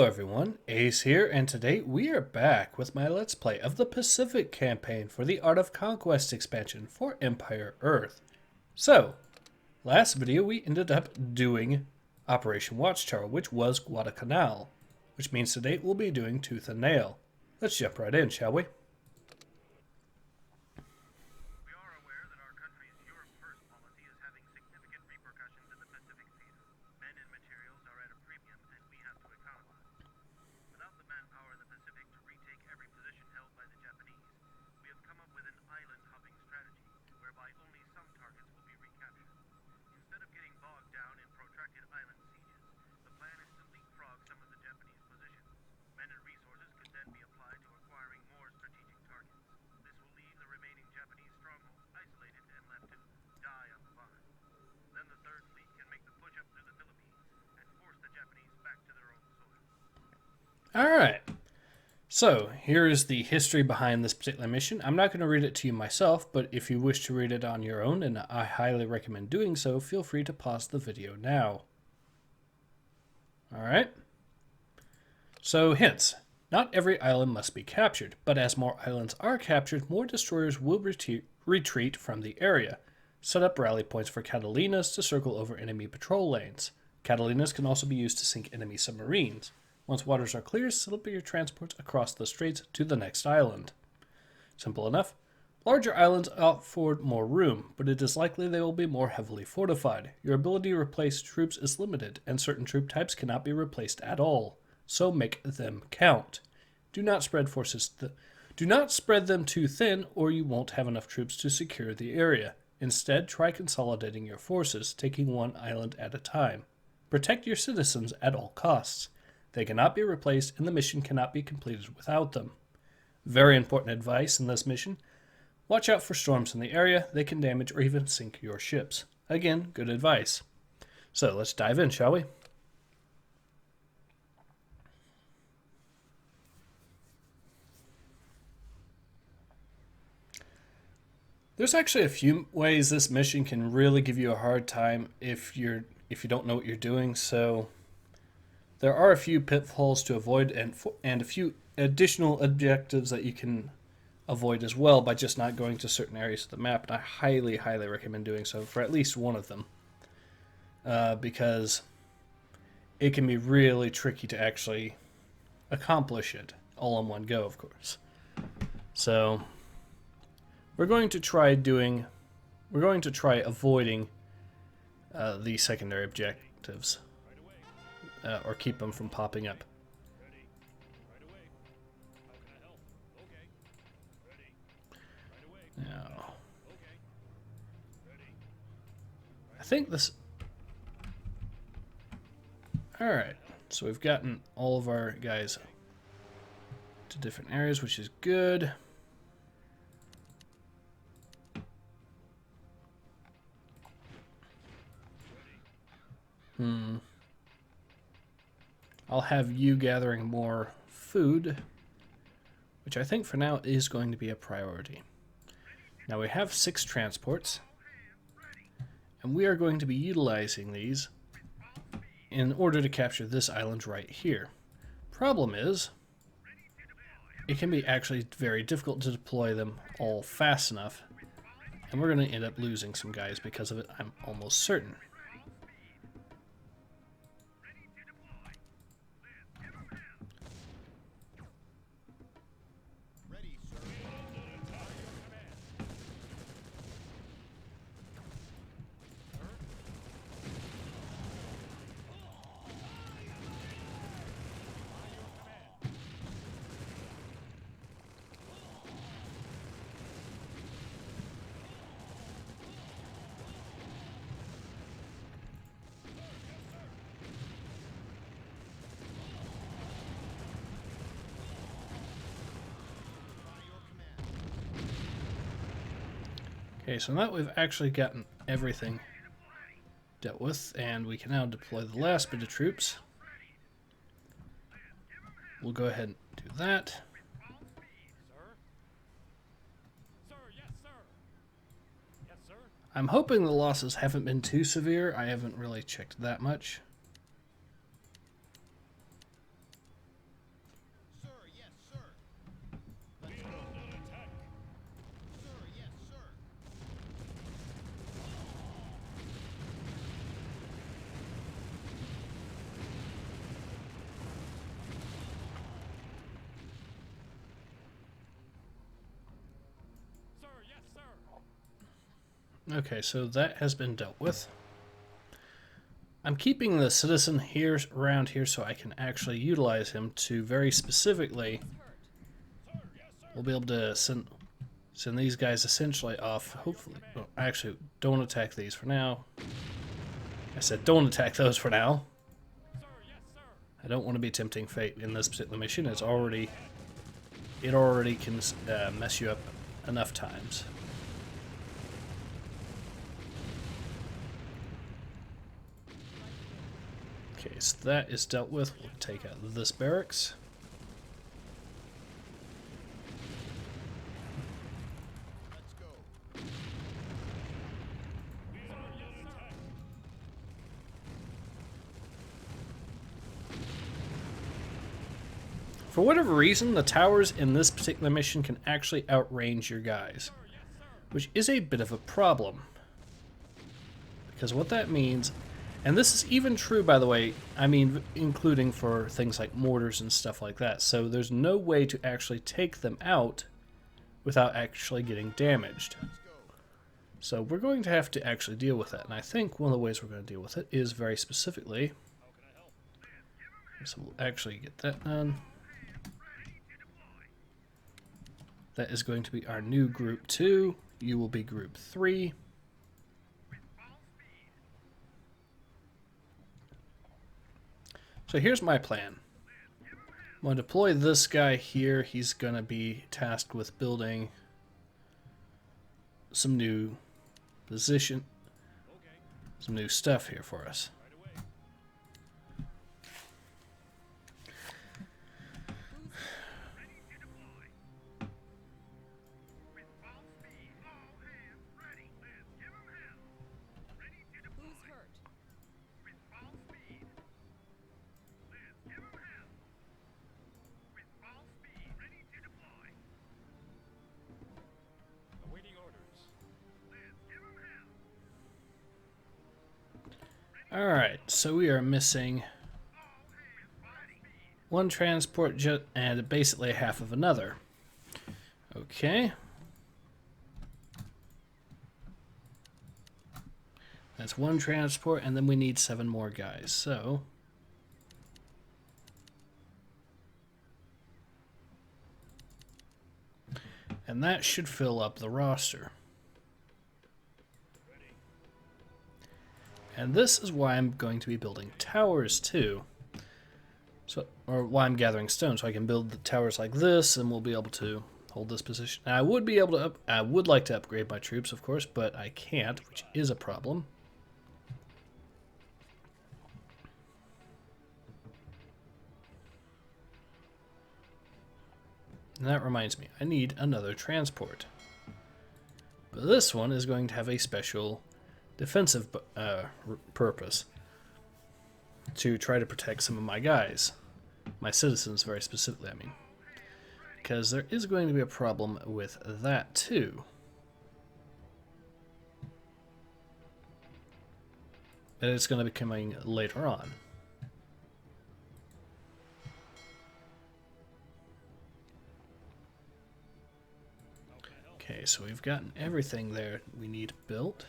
everyone, Ace here, and today we are back with my Let's Play of the Pacific campaign for the Art of Conquest expansion for Empire Earth. So, last video we ended up doing Operation Watchtower, which was Guadalcanal, which means today we'll be doing Tooth and Nail. Let's jump right in, shall we? Alright, so here is the history behind this particular mission. I'm not going to read it to you myself, but if you wish to read it on your own, and I highly recommend doing so, feel free to pause the video now. Alright, so hints. Not every island must be captured, but as more islands are captured, more destroyers will retreat from the area. Set up rally points for Catalinas to circle over enemy patrol lanes. Catalinas can also be used to sink enemy submarines. Once waters are clear, set up your transports across the straits to the next island. Simple enough. Larger islands afford more room, but it is likely they will be more heavily fortified. Your ability to replace troops is limited, and certain troop types cannot be replaced at all. So make them count. Do not spread them too thin, or you won't have enough troops to secure the area. Instead, try consolidating your forces, taking one island at a time. Protect your citizens at all costs. They cannot be replaced, and the mission cannot be completed without them. Very important advice in this mission. Watch out for storms in the area. They can damage or even sink your ships. Again, good advice. So let's dive in, shall we? There's actually a few ways this mission can really give you a hard time if you don't know what you're doing. So there are a few pitfalls to avoid and a few additional objectives that you can avoid as well by just not going to certain areas of the map. And I highly, highly recommend doing so for at least one of them. Because it can be really tricky to actually accomplish it all in one go, of course. So we're going to try avoiding the secondary objectives. Or keep them from popping up. Now, I think this... Alright, so we've gotten all of our guys to different areas, which is good. I'll have you gathering more food, which I think for now is going to be a priority. Now we have 6 transports, and we are going to be utilizing these in order to capture this island right here. Problem is, it can be actually very difficult to deploy them all fast enough, and we're going to end up losing some guys because of it, I'm almost certain. Okay, so now that we've actually gotten everything dealt with, and we can now deploy the last bit of troops. We'll go ahead and do that. I'm hoping the losses haven't been too severe. I haven't really checked that much. Okay, so that has been dealt with. I'm keeping the citizen here around here so I can actually utilize him to very specifically. We'll be able to send these guys essentially off. Hopefully, well, actually, don't attack these for now. I said don't attack those for now. I don't want to be tempting fate in this particular mission. It already can mess you up enough times. Okay, so that is dealt with. We'll take out this barracks. For whatever reason, the towers in this particular mission can actually outrange your guys, which is a bit of a problem. Because what that means, and this is even true, by the way, I mean, including for things like mortars and stuff like that. So there's no way to actually take them out without actually getting damaged. So we're going to have to actually deal with that. And I think one of the ways we're going to deal with it is very specifically. So we'll actually get that done. That is going to be our new Group 2. You will be Group 3. So here's my plan. I'm going to deploy this guy here. He's going to be tasked with building some new position, some new stuff here for us. Alright, so we are missing one transport jet and basically half of another. Okay. That's one transport, and then we need 7 more guys, so... And that should fill up the roster. And this is why I'm going to be building towers too. So, or why I'm gathering stone, so I can build the towers like this, and we'll be able to hold this position. Now, I would be able to, I would like to upgrade my troops, of course, but I can't, which is a problem. And that reminds me, I need another transport. But this one is going to have a special defensive purpose to try to protect some of my guys, my citizens very specifically, I mean, because there is going to be a problem with that too. And it's going to be coming later on. Okay, so we've gotten everything there we need built.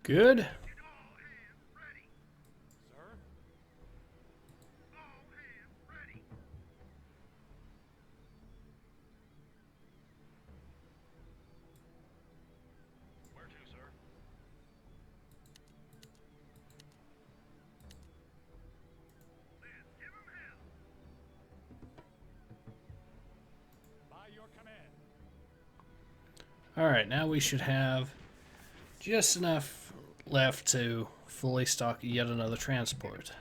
Good. Alright, now we should have just enough left to fully stock yet another transport.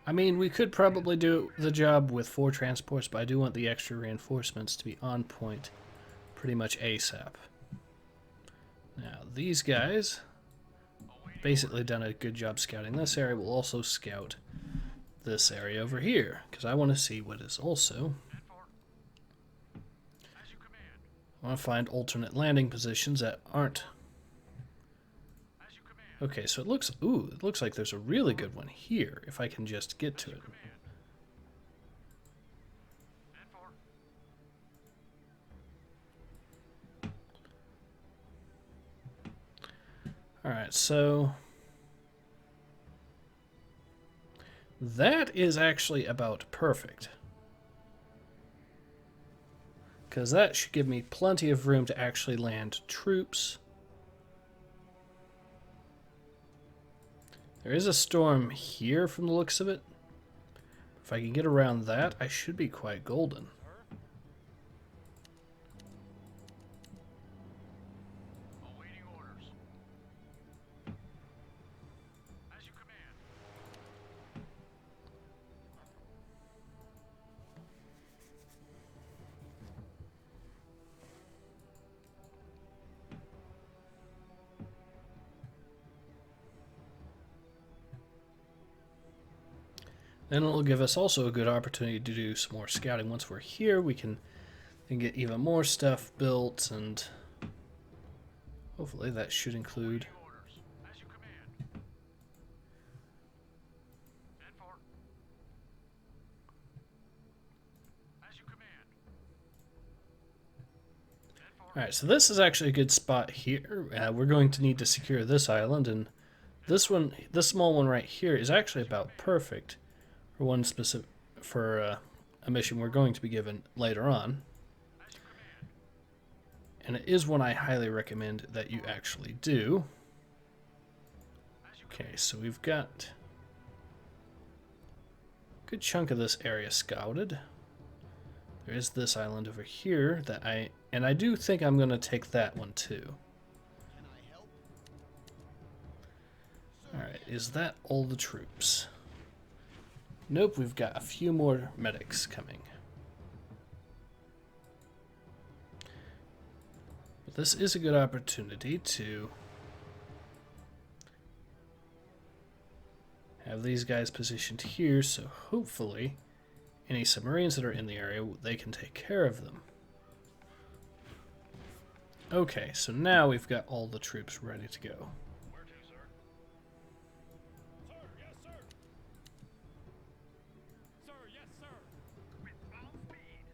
I mean, we could probably do the job with 4 transports, but I do want the extra reinforcements to be on point pretty much ASAP. Now, these guys basically done a good job scouting this area. We'll also scout this area over here, because I want to see what is also... I want to find alternate landing positions that aren't... Okay, so it looks like there's a really good one here, if I can just get to it. Alright, so... that is actually about perfect. Because that should give me plenty of room to actually land troops. There is a storm here from the looks of it. If I can get around that, I should be quite golden. Then it'll give us also a good opportunity to do some more scouting. Once we're here, we can then get even more stuff built, and hopefully that should include... Alright, so this is actually a good spot here. We're going to need to secure this island, and this one, this small one right here, is actually about perfect for one specific, for a mission we're going to be given later on. And it is one I highly recommend that you actually do. Okay, so we've got a good chunk of this area scouted. There is this island over here that I do think I'm going to take that one too. Alright, is that all the troops? Nope, we've got a few more medics coming. But this is a good opportunity to have these guys positioned here, so hopefully any submarines that are in the area, they can take care of them. Okay, so now we've got all the troops ready to go. Where to, sir? Sir, yes, sir. Sir, yes, sir. With all speed.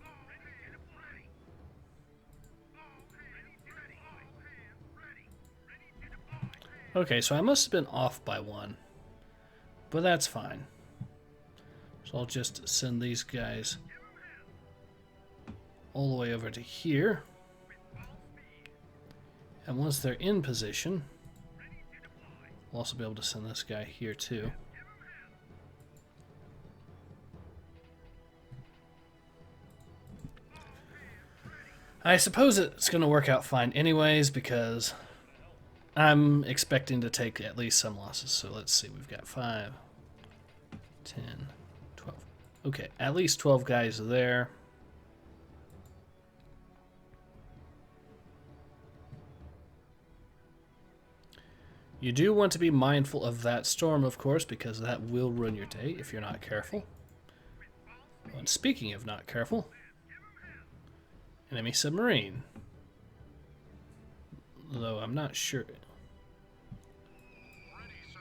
All hands ready. All hands ready. All hands ready. Ready to deploy. Okay, so I must have been off by one, but that's fine. So I'll just send these guys all the way over to here. And once they're in position, we'll also be able to send this guy here too. I suppose it's going to work out fine anyways, because I'm expecting to take at least some losses. So let's see, we've got 5, 10, 12. Okay, at least 12 guys there. You do want to be mindful of that storm, of course, because that will ruin your day if you're not careful. Oh, and speaking of not careful, enemy submarine. Though I'm not sure. Ready, sir.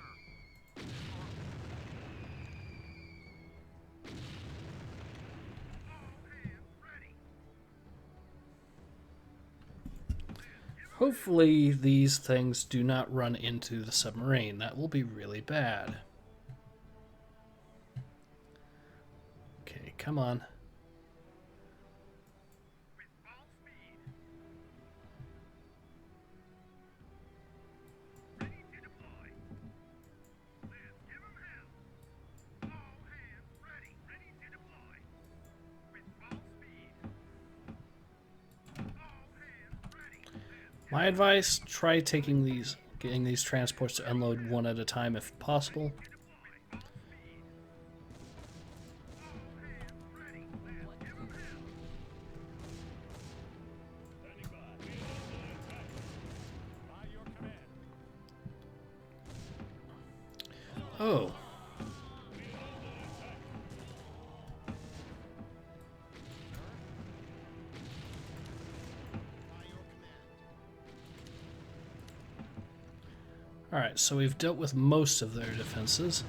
Hopefully these things do not run into the submarine. That will be really bad. Okay, come on. With all speed. Ready to deploy. Let's give 'em hell. All hands ready. Ready to deploy. With all speed. All hands ready. My advice, try getting these transports to unload one at a time if possible. Oh. Alright, so we've dealt with most of their defenses.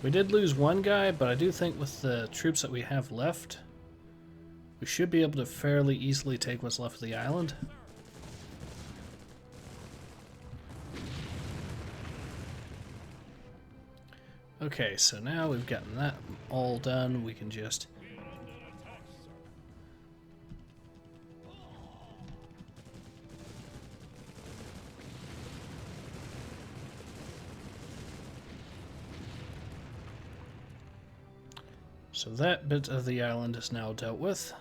We did lose one guy, but I do think with the troops that we have left, we should be able to fairly easily take what's left of the island. Okay, so now we've gotten that all done, we can just... So that bit of the island is now dealt with.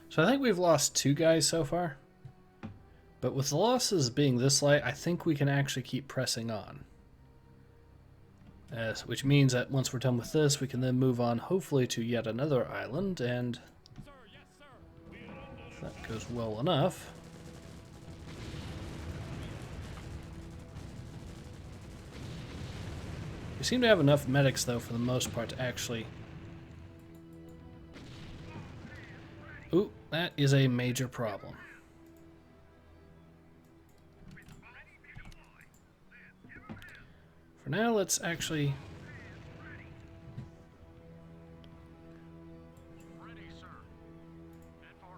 So I think we've lost 2 guys so far. But with the losses being this light, I think we can actually keep pressing on. Which means that once we're done with this, we can then move on hopefully to yet another island, and if that goes well enough. We seem to have enough medics though for the most part to actually... Ooh, that is a major problem. For now, let's actually... Ready, sir. And for...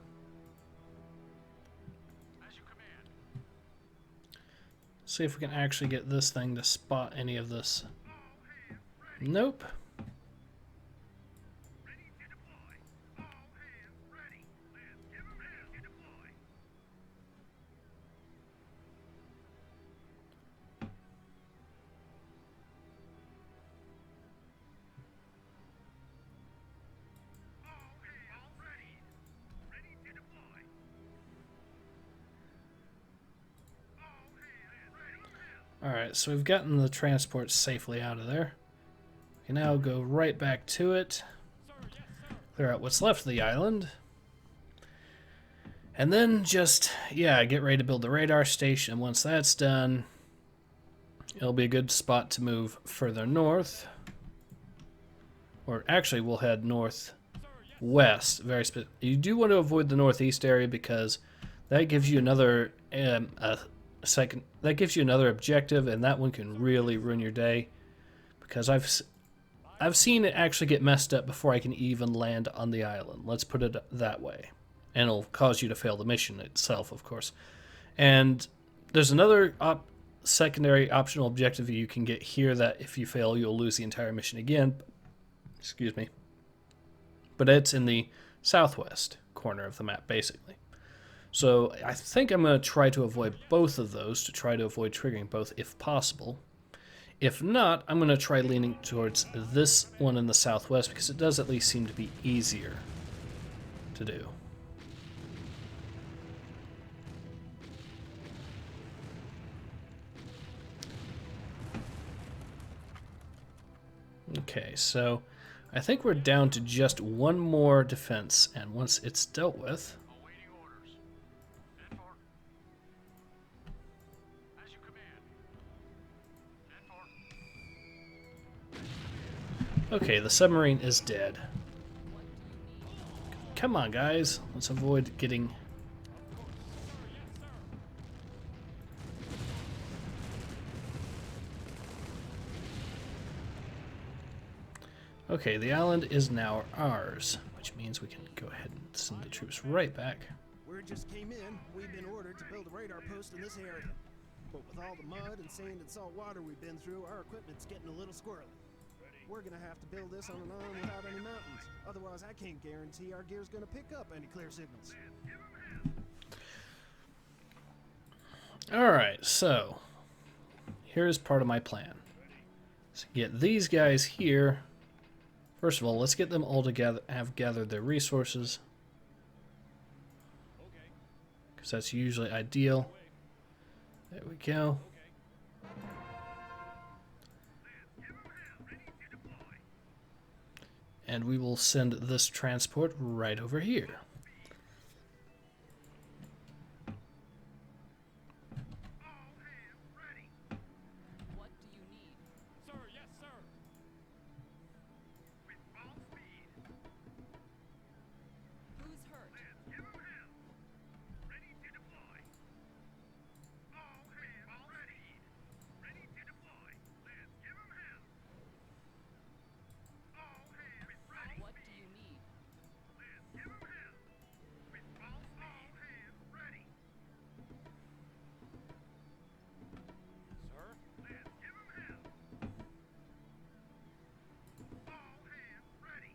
As you command. see if we can actually get this thing to spot any of this. Nope. Ready to deploy. All hands ready. Let's give 'em hell to deploy. All hands ready. Ready to deploy. All hands ready. Alright, so we've gotten the transport safely out of there. We can now go right back to it, clear out what's left of the island, and then just, yeah, get ready to build the radar station. And once that's done, it'll be a good spot to move further north. Or actually, we'll head northwest. You do want to avoid the northeast area because that gives you another that gives you another objective, and that one can really ruin your day. Because I've seen it actually get messed up before I can even land on the island. Let's put it that way. And it'll cause you to fail the mission itself, of course. And there's another secondary optional objective you can get here that if you fail, you'll lose the entire mission again. Excuse me. But it's in the southwest corner of the map, basically. So I think I'm going to try to avoid both of those, to try to avoid triggering both if possible. If not, I'm going to try leaning towards this one in the southwest because it does at least seem to be easier to do. Okay, so I think we're down to just one more defense, and once it's dealt with... Awaiting orders. And for... As you command. And for... Okay, the submarine is dead. Come on, guys. Let's avoid getting... Okay, the island is now ours, which means we can go ahead and send the troops right back. Word just came in. We've been ordered to build a radar post in this area. But with all the mud and sand and salt water we've been through, our equipment's getting a little squirrely. We're gonna have to build this on an island without any mountains. Otherwise, I can't guarantee our gear's gonna pick up any clear signals. Alright, so here's part of my plan. So get these guys here. First of all, let's get them all together, have gathered their resources. Because that's usually ideal. There we go. And we will send this transport right over here. All hands ready. What do you need? Sir, yes, sir. With all speed. Who's hurt? Let's give 'em hell. Ready to deploy. All hands ready. Ready to deploy. Let's give 'em hell. All hands ready. What do you need? Let's give 'em hell. With all speed. All hands ready. Sir? Let's give 'em hell. All hands ready.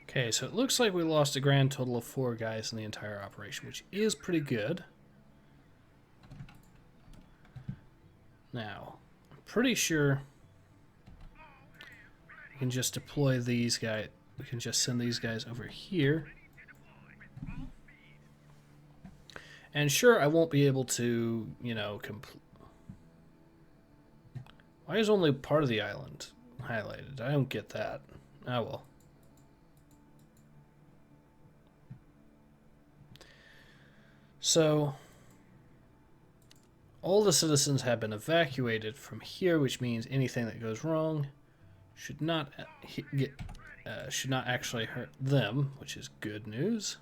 Okay, so it looks like we lost a grand total of 4 guys in the entire operation, which is pretty good. Now, I'm pretty sure we can just deploy these guys. We can just send these guys over here. And sure, I won't be able to, you know, Why is only part of the island highlighted? I don't get that. Oh well. So, all the citizens have been evacuated from here, which means anything that goes wrong should not should not actually hurt them, which is good news.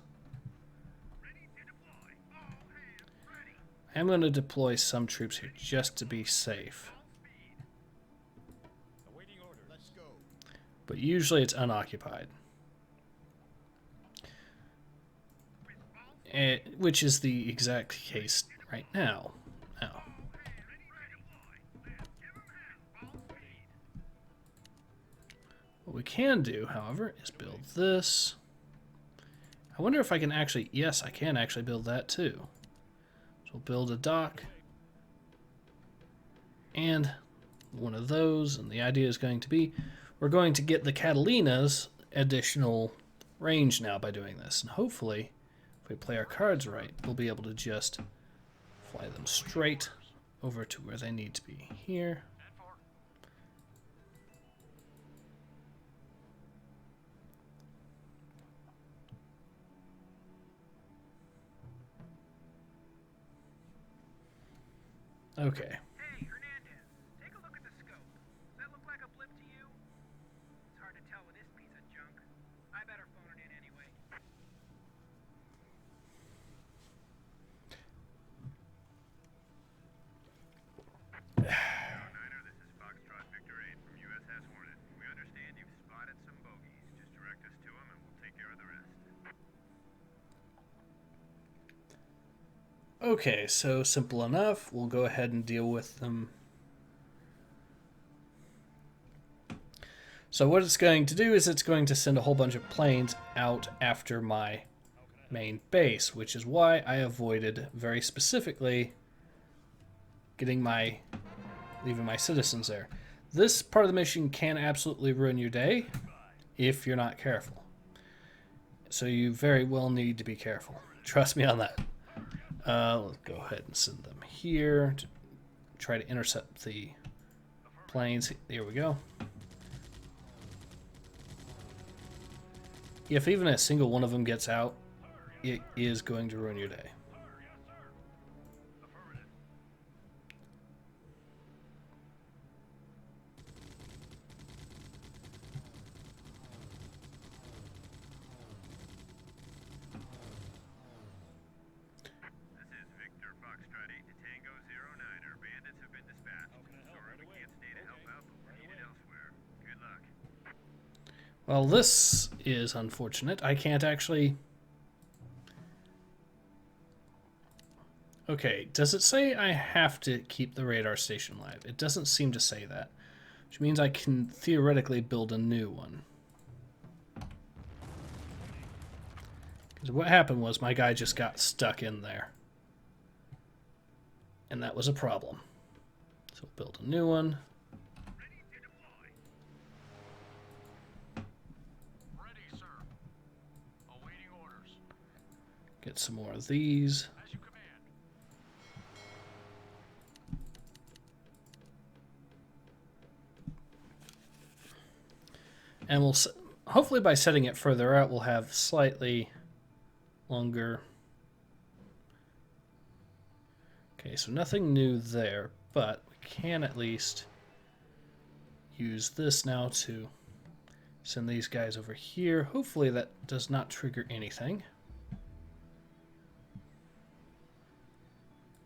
I am going to deploy some troops here just to be safe, Awaiting orders. Let's go. but usually it's unoccupied. Which is the exact case right now. Now, what we can do, however, is build this. I wonder if I can actually... Yes, I can actually build that too. So we'll build a dock and one of those, and the idea is going to be we're going to get the Catalina's additional range now by doing this, and hopefully if we play our cards right, we'll be able to just fly them straight over to where they need to be here. Okay. Hey, Hernandez, take a look at the scope. Does that look like a blip to you? It's hard to tell with this piece of junk. I better phone it in anyway. Niner, this is Foxtrot Victor 8 from USS Hornet. We understand you've spotted some bogeys. Just direct us to them and we'll take care of the rest. Okay, so simple enough. We'll go ahead and deal with them. So what it's going to do is it's going to send a whole bunch of planes out after my main base, which is why I avoided very specifically leaving my citizens there. This part of the mission can absolutely ruin your day if you're not careful. So you very well need to be careful. Trust me on that. Let's go ahead and send them here to try to intercept the planes. There we go. If even a single one of them gets out, it is going to ruin your day. This is Victor Foxtrot 8 to Tango 09er. Bandits have been dispatched. Sorry we can't stay to help out, but we're needed elsewhere. Good luck. Well, this is unfortunate. I can't actually... Okay, does it say I have to keep the radar station live? It doesn't seem to say that, which means I can theoretically build a new one. Because what happened was my guy just got stuck in there. And that was a problem. So we'll build a new one. Ready to deploy. Ready, sir. Awaiting orders. Get some more of these. As you command. And hopefully by setting it further out, we'll have slightly longer. Okay, so nothing new there, but we can at least use this now to send these guys over here. Hopefully that does not trigger anything.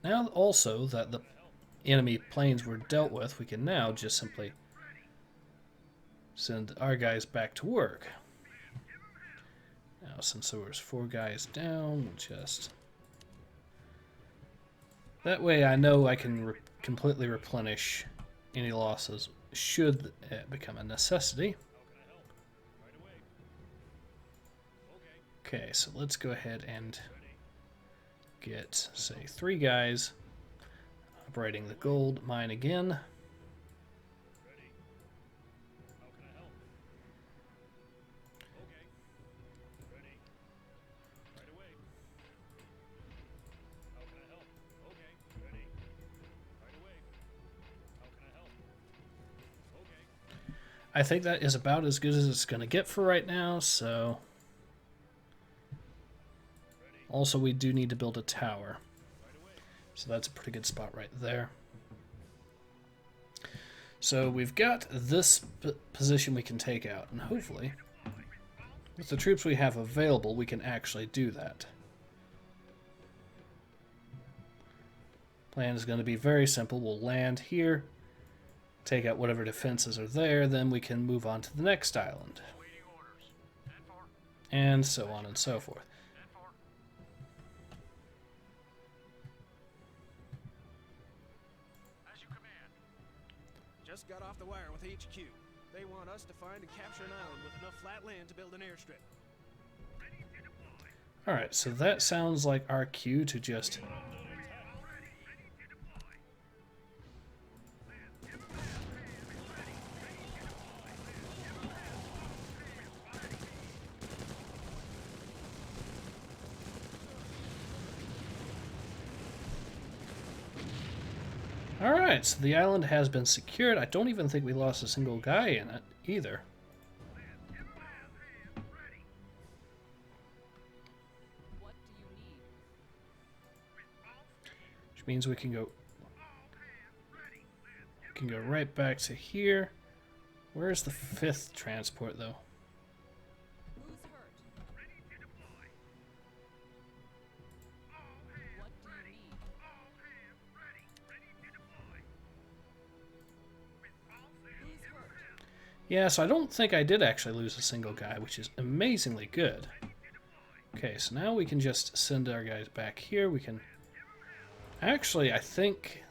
Now also that the enemy planes were dealt with, we can now just simply send our guys back to work. Now since there was 4 guys down, we'll just... That way I know I can completely replenish any losses should it become a necessity. Okay, so let's go ahead and get, say, 3 guys operating the gold mine again. I think that is about as good as it's going to get for right now, so... Also, we do need to build a tower. So that's a pretty good spot right there. So we've got this position we can take out, and hopefully, with the troops we have available, we can actually do that. Plan is going to be very simple. We'll land here, take out whatever defenses are there, then we can move on to the next island. And so on and so forth. Just got off the wire with HQ. They want us to find and capture an island with enough flat land to build an airstrip. Alright, so that sounds like our cue to just... Alright, so the island has been secured. I don't even think we lost a single guy in it, either. What do you need? Which means we can go right back to here. Where's the 5th transport, though? Who's hurt? What do you need? Who's hurt? Yeah, so I don't think I did actually lose a single guy, which is amazingly good. Okay, so now we can just send our guys back here. We can... Actually, I think...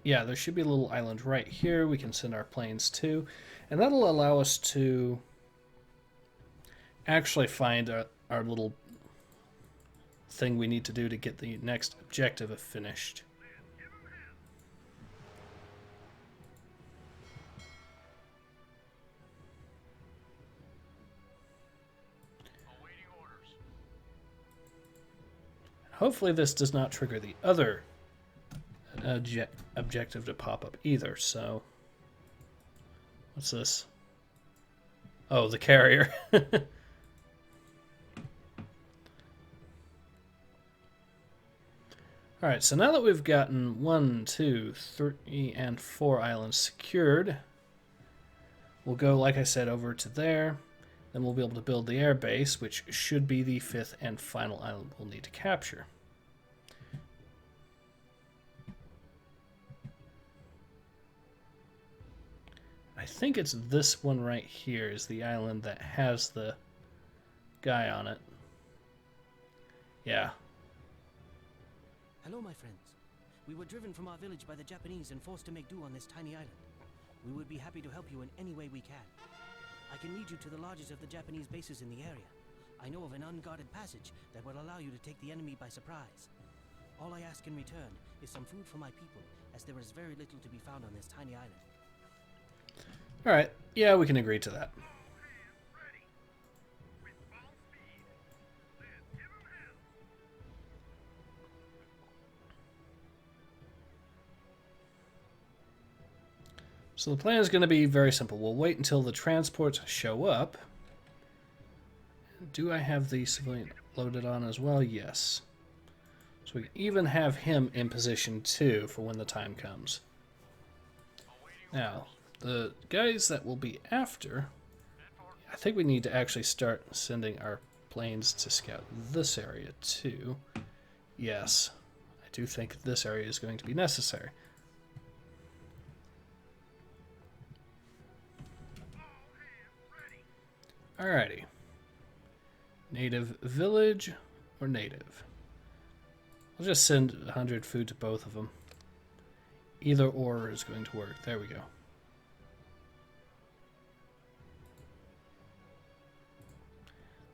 Yeah, there should be a little island right here we can send our planes to. And that'll allow us to actually find our little thing we need to do to get the next objective finished. Hopefully this does not trigger the other objective to pop up either, so... What's this? Oh, the carrier. Alright, so now that we've gotten 1, 2, 3, and 4 islands secured, we'll go, like I said, over to there. Then we'll be able to build the air base, which should be the 5th and final island we'll need to capture. I think it's this one right here is the island that has the guy on it. Yeah. Hello, my friends. We were driven from our village by the Japanese and forced to make do on this tiny island. We would be happy to help you in any way we can. I can lead you to the largest of the Japanese bases in the area. I know of an unguarded passage that will allow you to take the enemy by surprise. All I ask in return is some food for my people, as there is very little to be found on this tiny island. Alright, yeah, we can agree to that. So the plan is going to be very simple. We'll wait until the transports show up. Do I have the civilian loaded on as well? Yes. So we can even have him in position too for when the time comes. Now, the guys that will be after, I think we need to actually start sending our planes to scout this area too. Yes, I do think this area is going to be necessary. Alrighty. Native village or native? I'll just send 100 food to both of them. Either or is going to work. There we go.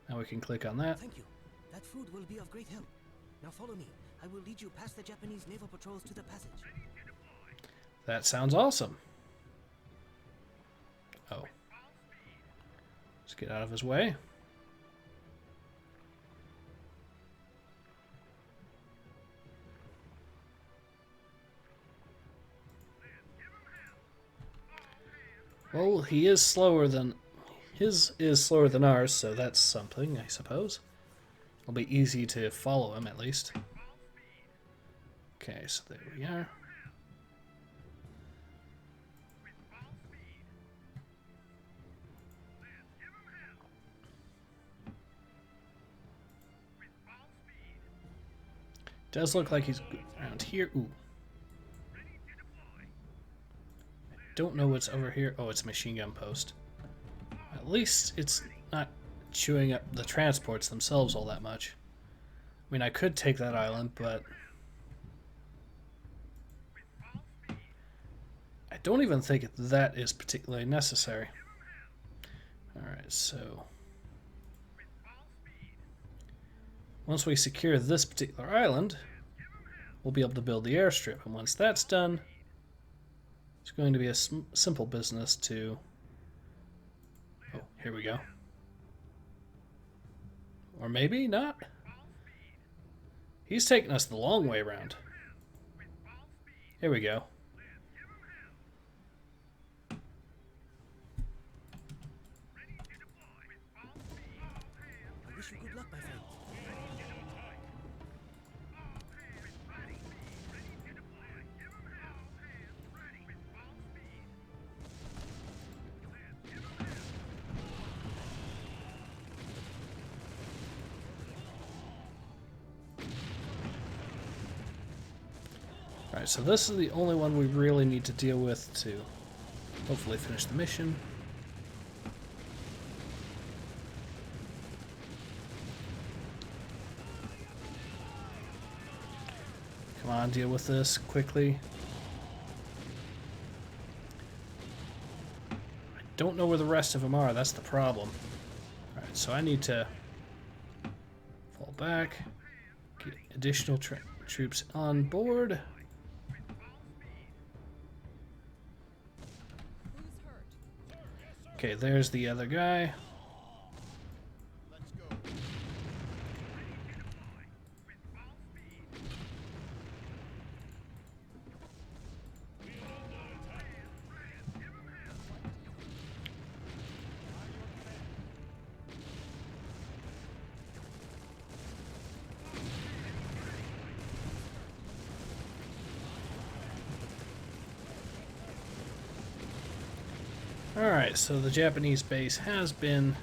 Now we can click on that. Thank you. That food will be of great help. Now follow me. I will lead you past the Japanese naval patrols to the passage. That sounds awesome. Oh. Let's get out of his way. Well, he is slower than... His is slower than ours, so that's something, I suppose. It'll be easy to follow him, at least. Okay, so there we are. Does look like he's around here. Ooh. Don't know what's over here. Oh, it's a machine gun post. At least it's not chewing up the transports themselves all that much. I mean, I could take that island, but I don't even think that is particularly necessary. Alright, so once we secure this particular island, we'll be able to build the airstrip, and once that's done, it's going to be a simple business to... Oh, here we go. Or maybe not. He's taking us the long way around. Here we go. I wish you good luck, my friend. Alright, so this is the only one we really need to deal with to hopefully finish the mission. Come on, deal with this quickly. I don't know where the rest of them are, that's the problem. Alright, so I need to fall back, get additional troops on board. Who's hurt? Okay, there's the other guy. Let's go. Alright, so the Japanese base has been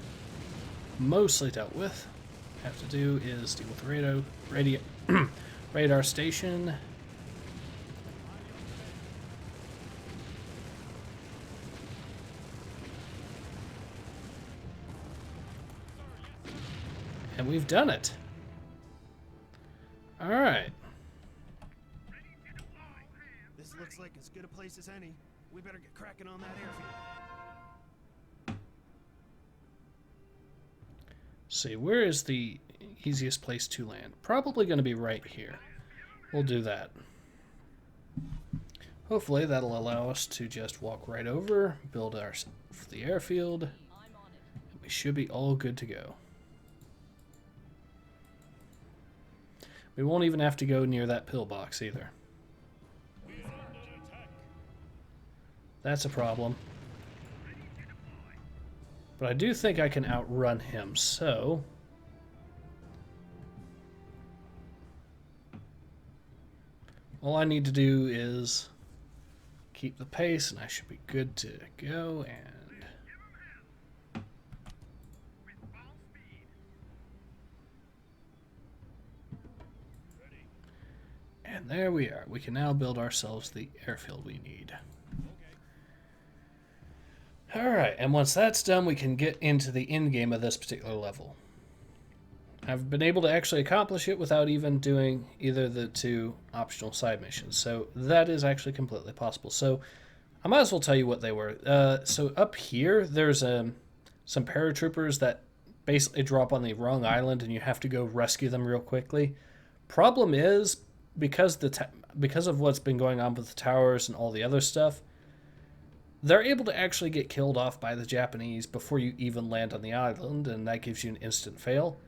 mostly dealt with. Have to do is deal with the radar station. And we've done it. Alright. This looks like as good a place as any. We better get cracking on that airfield. See, where is the easiest place to land? Probably going to be right here. We'll do that. Hopefully that'll allow us to just walk right over, build the airfield, and I'm on it. we should be all good to go. We won't even have to go near that pillbox either. That's a problem. But I do think I can outrun him, so... all I need to do is keep the pace, and I should be good to go, and... and there we are. We can now build ourselves the airfield we need. Alright, and once that's done, we can get into the end game of this particular level. I've been able to actually accomplish it without even doing either of the two optional side missions, so that is actually completely possible. So I might as well tell you what they were. So up here, there's some paratroopers that basically drop on the wrong island, and you have to go rescue them real quickly. Problem is, because of what's been going on with the towers and all the other stuff, they're able to actually get killed off by the Japanese before you even land on the island, and that gives you an instant fail.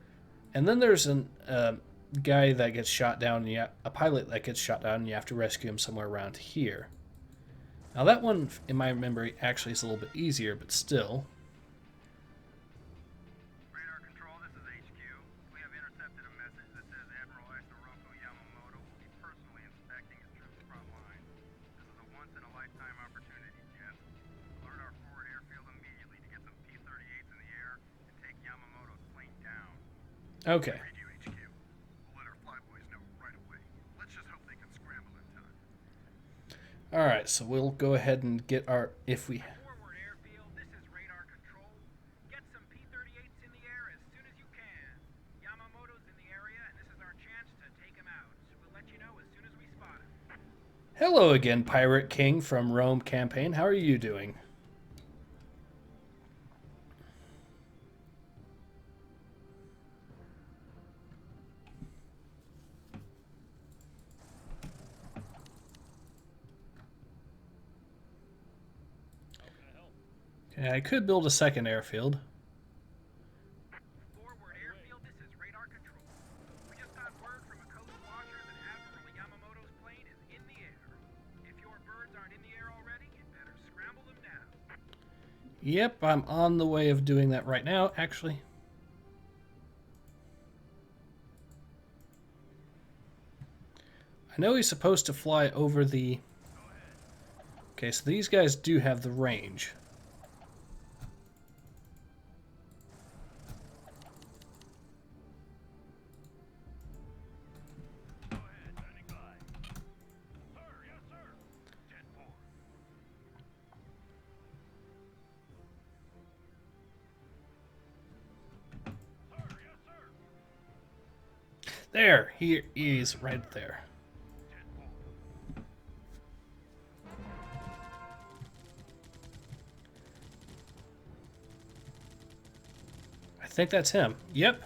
And then there's a guy that gets shot down, and a pilot that gets shot down, and you have to rescue him somewhere around here. Now that one, in my memory, actually is a little bit easier, but still. Radar control, this is HQ. We have intercepted a message that says Admiral Yamamoto will be personally inspecting his troops' front line. This is a once-in-a-lifetime opportunity, gents. Alert our forward airfield immediately to get some P-38s in the air and take Yamamoto's plane down. Okay. Radio HQ. We'll let our flyboys know right away. Let's just hope they can scramble in time. Alright, so we'll go ahead and get our... Forward airfield, this is radar control. Get some P-38s in the air as soon as you can. Yamamoto's in the area, and this is our chance to take him out. We'll let you know as soon as we spot him. Hello again, Pirate King from Rome Campaign. How are you doing? Okay, I could build a second airfield. Forward airfield, this is radar control. We just got word from a coast watcher that Admiral Yamamoto's plane is in the air. If your birds aren't in the air already, you better scramble them now. Yep, I'm on the way of doing that right now, actually. I know he's supposed to fly over the... okay, so these guys do have the range. There, he is right there. I think that's him. Yep.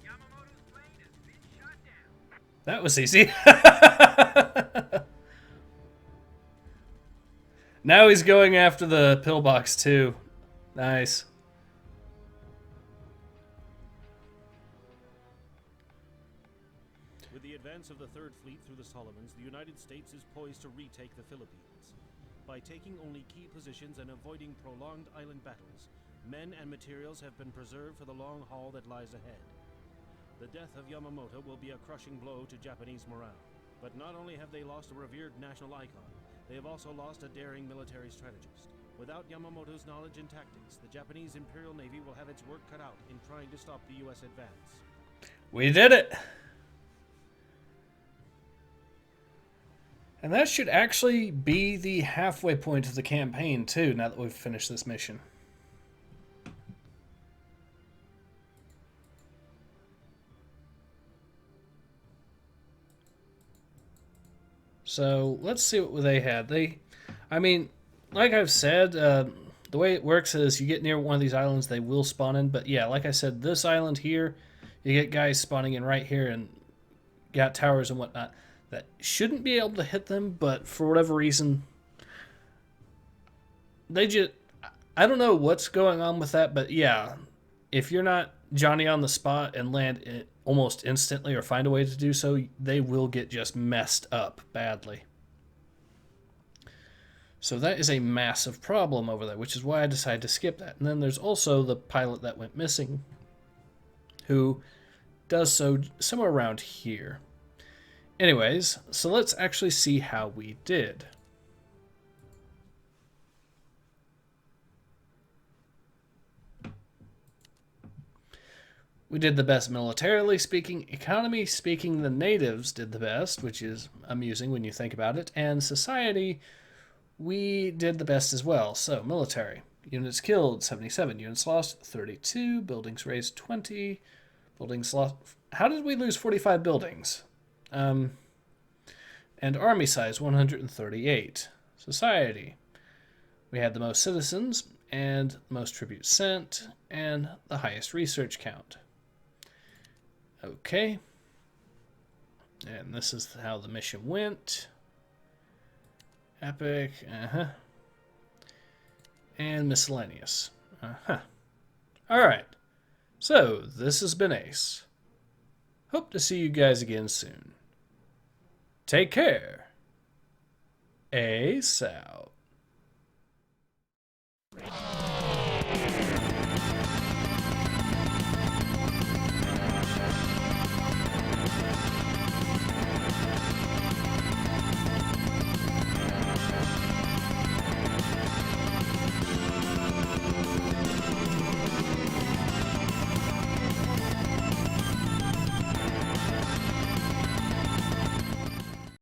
Yamamoto's plane has been shot down. That was easy. Now he's going after the pillbox too. Nice. With the advance of the Third Fleet through the Solomons, the United States is poised to retake the Philippines. By taking only key positions and avoiding prolonged island battles, men and materials have been preserved for the long haul that lies ahead. The death of Yamamoto will be a crushing blow to Japanese morale. But not only have they lost a revered national icon, they have also lost a daring military strategist. Without Yamamoto's knowledge and tactics, the Japanese Imperial Navy will have its work cut out in trying to stop the U.S. advance. We did it! And that should actually be the halfway point of the campaign, too, now that we've finished this mission. So, let's see what they had. I mean, like I've said, the way it works is you get near one of these islands, they will spawn in. But yeah, like I said, this island here, you get guys spawning in right here and got towers and whatnot that shouldn't be able to hit them, but for whatever reason, they just... I don't know what's going on with that, but yeah, if you're not Johnny on the spot and land it almost instantly or find a way to do so, they will get just messed up badly. So that is a massive problem over there, which is why I decided to skip that. And then there's also the pilot that went missing, who does so somewhere around here. Anyways, so let's actually see how we did. We did the best militarily speaking. Economy speaking, the natives did the best, which is amusing when you think about it. And society, we did the best as well. So military, units killed 77, units lost 32, buildings raised 20, buildings lost. How did we lose 45 buildings? And army size 138. Society, we had the most citizens and the most tribute sent and the highest research count. Okay. And this is how the mission went. Epic. And miscellaneous. Alright. So, this has been Ace. Hope to see you guys again soon. Take care. Ace out.